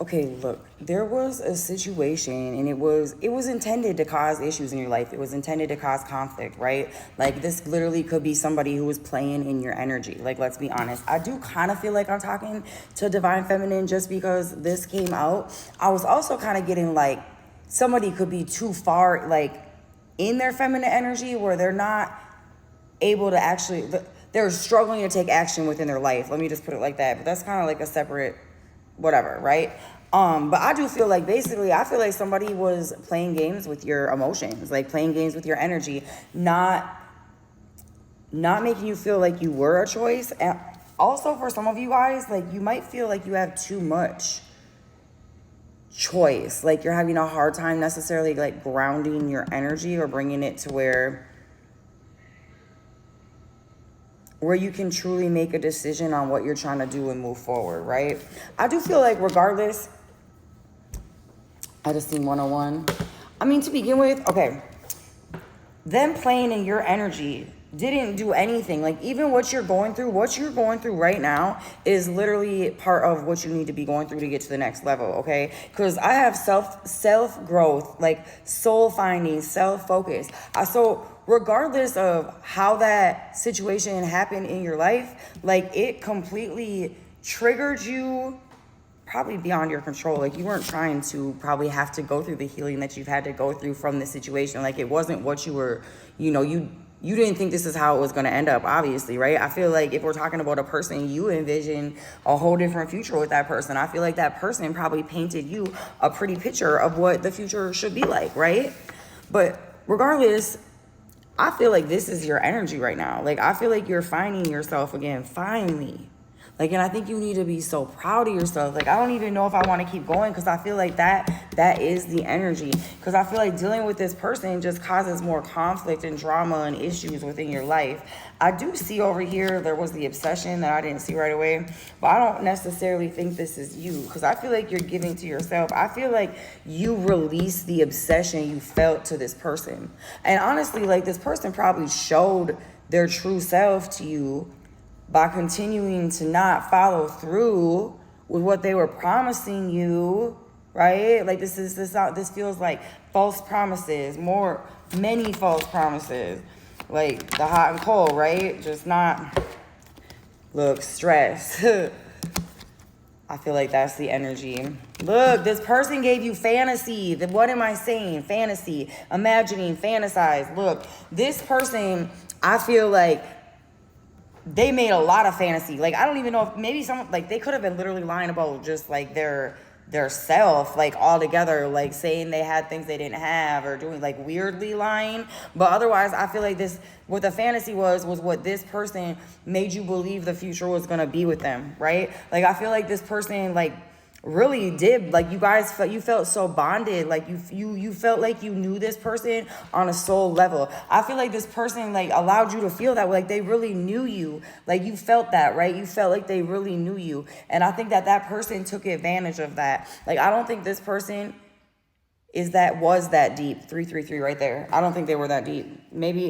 Okay, look, there was a situation and it was intended to cause issues in your life. It was intended to cause conflict, right? Like this literally could be somebody who was playing in your energy. Like, let's be honest. I do kind of feel like I'm talking to Divine Feminine just because this came out. I was also kind of getting like somebody could be too far like in their feminine energy where they're not able to actually, they're struggling to take action within their life. Let me just put it like that. But that's kind of like a separate whatever, right? But I do feel like basically I feel like somebody was playing games with your emotions, like playing games with your energy, not making you feel like you were a choice. And also for some of you guys, like you might feel like you have too much choice. Like you're having a hard time necessarily like grounding your energy or bringing it to where you can truly make a decision on what you're trying to do and move forward, right? I do feel like regardless, I just seen 101. I mean, to begin with, okay, them playing in your energy didn't do anything. Like even what you're going through right now is literally part of what you need to be going through to get to the next level, okay? Because I have self growth, like soul finding, self focus. So regardless of how that situation happened in your life, like it completely triggered you probably beyond your control. Like you weren't trying to probably have to go through the healing that you've had to go through from this situation. Like it wasn't what you were, you didn't think this is how it was going to end up, obviously, right? I feel like if we're talking about a person, you envision a whole different future with that person. I feel like that person probably painted you a pretty picture of what the future should be like, right? But regardless, I feel like this is your energy right now. Like I feel like you're finding yourself again, finally. Like, and I think you need to be so proud of yourself. Like, I don't even know if I want to keep going because I feel like that is the energy. Because I feel like dealing with this person just causes more conflict and drama and issues within your life. I do see over here, there was the obsession that I didn't see right away. But I don't necessarily think this is you because I feel like you're giving to yourself. I feel like you released the obsession you felt to this person. And honestly, like this person probably showed their true self to you by continuing to not follow through with what they were promising you, right? Like this feels like false promises, many false promises, like the hot and cold, right? Just not look stress. I feel like that's the energy. Look, this person gave you fantasy. What am I saying? Fantasy, imagining, fantasize. Look, this person, I feel like they made a lot of fantasy. Like, I don't even know if maybe someone, like, they could have been literally lying about just, like, their self, like, all together, like, saying they had things they didn't have or doing, like, weirdly lying. But otherwise, I feel like what the fantasy was what this person made you believe the future was going to be with them, right? Like, I feel like this person, like, really did, like, you felt so bonded, like you felt like you knew this person on a soul level. I feel like this person like allowed you to feel that way, like they really knew you, like you felt that, right? You felt like they really knew you, and I think that person took advantage of that. Like I don't think this person was that deep. 333 right there. I don't think they were that deep. Maybe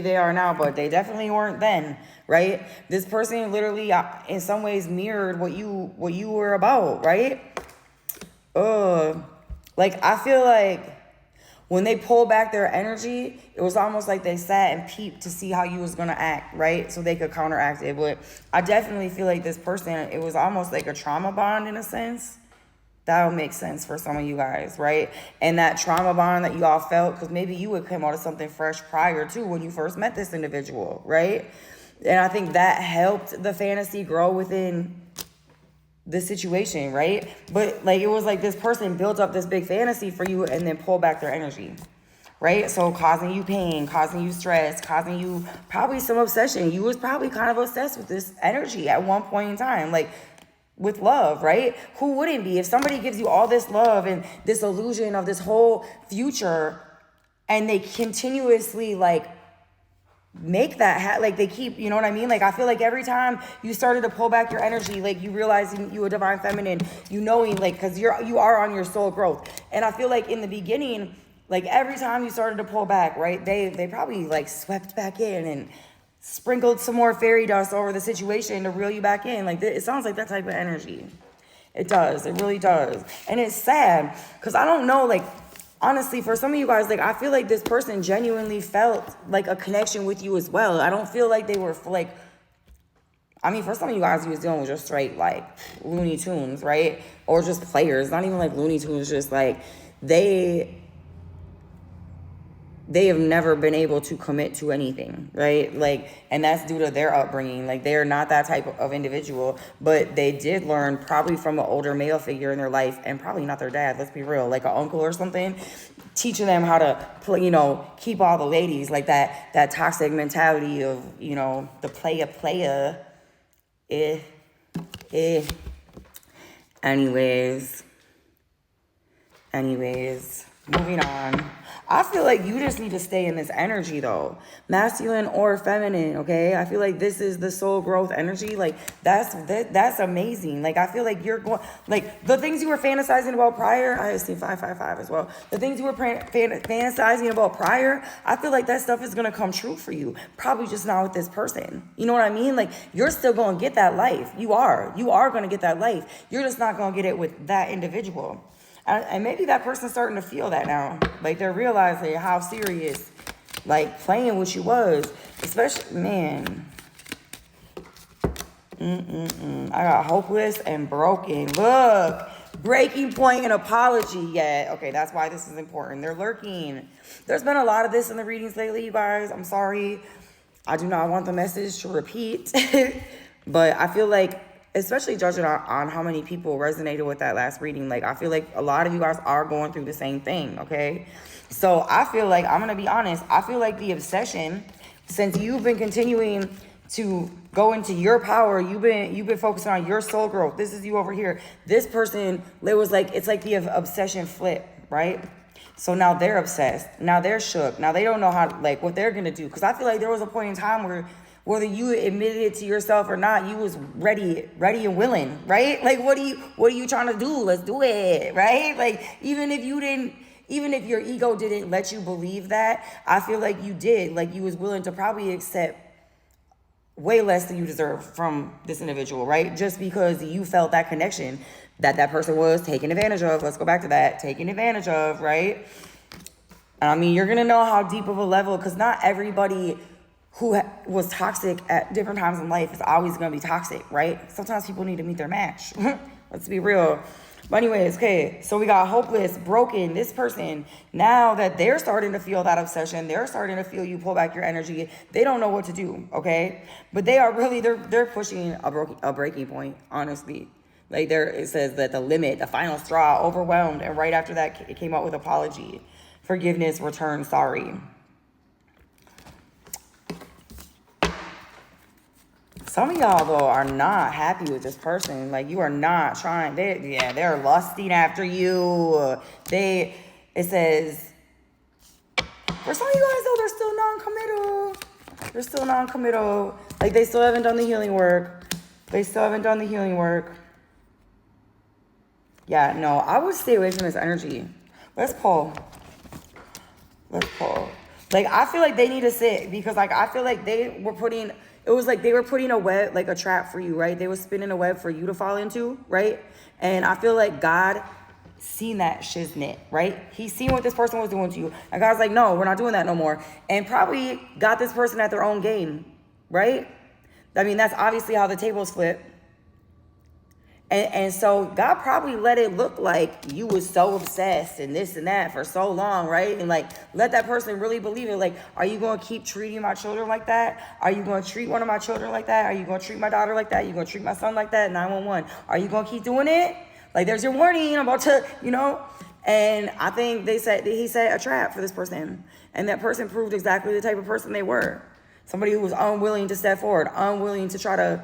they are now, but they definitely weren't then, right? This person literally in some ways mirrored what you were about, right? Like I feel like when they pulled back their energy, it was almost like they sat and peeped to see how you was gonna act, right? So they could counteract it. But I definitely feel like this person, it was almost like a trauma bond in a sense. That'll make sense for some of you guys, right? And that trauma bond that you all felt, because maybe you would come out of something fresh prior to when you first met this individual, right? And I think that helped the fantasy grow within the situation, right? But like it was like this person built up this big fantasy for you and then pulled back their energy, right? So causing you pain, causing you stress, causing you probably some obsession. You was probably kind of obsessed with this energy at one point in time, like with love, right? Who wouldn't be? If somebody gives you all this love and this illusion of this whole future and they continuously like make that like they keep, you know what I mean? Like I feel like every time you started to pull back your energy, like you realizing you a divine feminine, you knowing like, because you are on your soul growth. And I feel like in the beginning, like every time you started to pull back, right, they probably like swept back in and sprinkled some more fairy dust over the situation to reel you back in. Like it sounds like that type of energy. It does. It really does. And it's sad because I don't know, like, honestly, for some of you guys, like, I feel like this person genuinely felt like a connection with you as well. I don't feel like they were like, I mean, for some of you guys, you was dealing with just straight, like, Looney Tunes, right? Or just players. Not even like Looney Tunes, just like, they have never been able to commit to anything, right? Like, and that's due to their upbringing. Like, they're not that type of individual, but they did learn probably from an older male figure in their life, and probably not their dad, let's be real, like an uncle or something, teaching them how to play, you know, keep all the ladies, like that toxic mentality of, you know, the player. Anyways, moving on. I feel like you just need to stay in this energy though, masculine or feminine, okay? I feel like this is the soul growth energy. Like that's amazing. Like I feel like you're going, like the things you were fantasizing about prior, I see 555 as well. The things you were fantasizing about prior, I feel like that stuff is going to come true for you. Probably just not with this person. You know what I mean? Like you're still going to get that life. You are going to get that life. You're just not going to get it with that individual. And maybe that person's starting to feel that now. Like they're realizing how serious, like playing with you was. Especially, man. I got hopeless and broken. Look, breaking point and apology. Yeah, okay, that's why this is important. They're lurking. There's been a lot of this in the readings lately, you guys. I'm sorry. I do not want the message to repeat. But I feel like, especially judging on how many people resonated with that last reading, like I feel like a lot of you guys are going through the same thing, okay? So I feel like, I'm gonna be honest, I feel like the obsession, since you've been continuing to go into your power, you've been focusing on your soul growth. This is you over here. This person, it was like, it's like the obsession flip, right? So now they're obsessed. Now they're shook. Now they don't know how, like, what they're gonna do. Because I feel like there was a point in time where, whether you admitted it to yourself or not, you was ready and willing, right? Like, what are you trying to do? Let's do it, right? Like, even if your ego didn't let you believe that, I feel like you did. Like, you was willing to probably accept way less than you deserve from this individual, right? Just because you felt that connection that person was taken advantage of. Let's go back to that. Taken advantage of, right? I mean, you're going to know how deep of a level, because not everybody who was toxic at different times in life is always going to be toxic, right? Sometimes people need to meet their match. Let's be real. But anyways, okay, so we got hopeless, broken. This person, now that they're starting to feel that obsession, they're starting to feel you pull back your energy, they don't know what to do, okay? But they are really, they're pushing a breaking point, honestly. Like it says that the limit, the final straw, overwhelmed, and right after that, it came out with apology, forgiveness, return, sorry. Some of y'all, though, are not happy with this person. Like, you are not trying. They're lusting after you. It says, for some of you guys, though, they're still non-committal. Like, they still haven't done the healing work. Yeah, no, I would stay away from this energy. Let's pull. Like, I feel like they need to sit, because, like, I feel like they were putting... It was like they were putting a web, like a trap for you, right? They were spinning a web for you to fall into, right? And I feel like God seen that shiznit, right? He seen what this person was doing to you. And God's like, no, we're not doing that no more. And probably got this person at their own game, right? I mean, that's obviously how the tables flip. And so God probably let it look like you was so obsessed and this and that for so long, right? And like, let that person really believe it. Like, are you going to keep treating my children like that? Are you going to treat one of my children like that? Are you going to treat my daughter like that? Are you going to treat my son like that? 911. Are you going to keep doing it? Like, there's your warning. I'm about to, you know? And I think he set a trap for this person. And that person proved exactly the type of person they were. Somebody who was unwilling to step forward, unwilling to try to,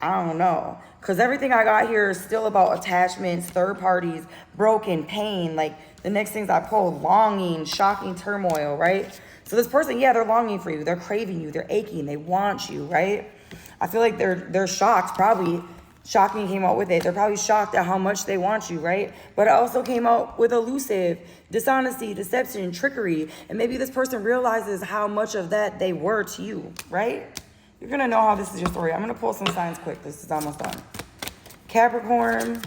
I don't know. Because everything I got here is still about attachments, third parties, broken, pain. Like the next things I pulled, longing, shocking turmoil, right? So this person, yeah, they're longing for you. They're craving you. They're aching. They want you, right? I feel like they're shocked. Probably shocking came out with it. They're probably shocked at how much they want you, right? But it also came out with elusive, dishonesty, deception, trickery. And maybe this person realizes how much of that they were to you, right? You're going to know how this is your story. I'm going to pull some signs quick. This is almost done. Capricorn,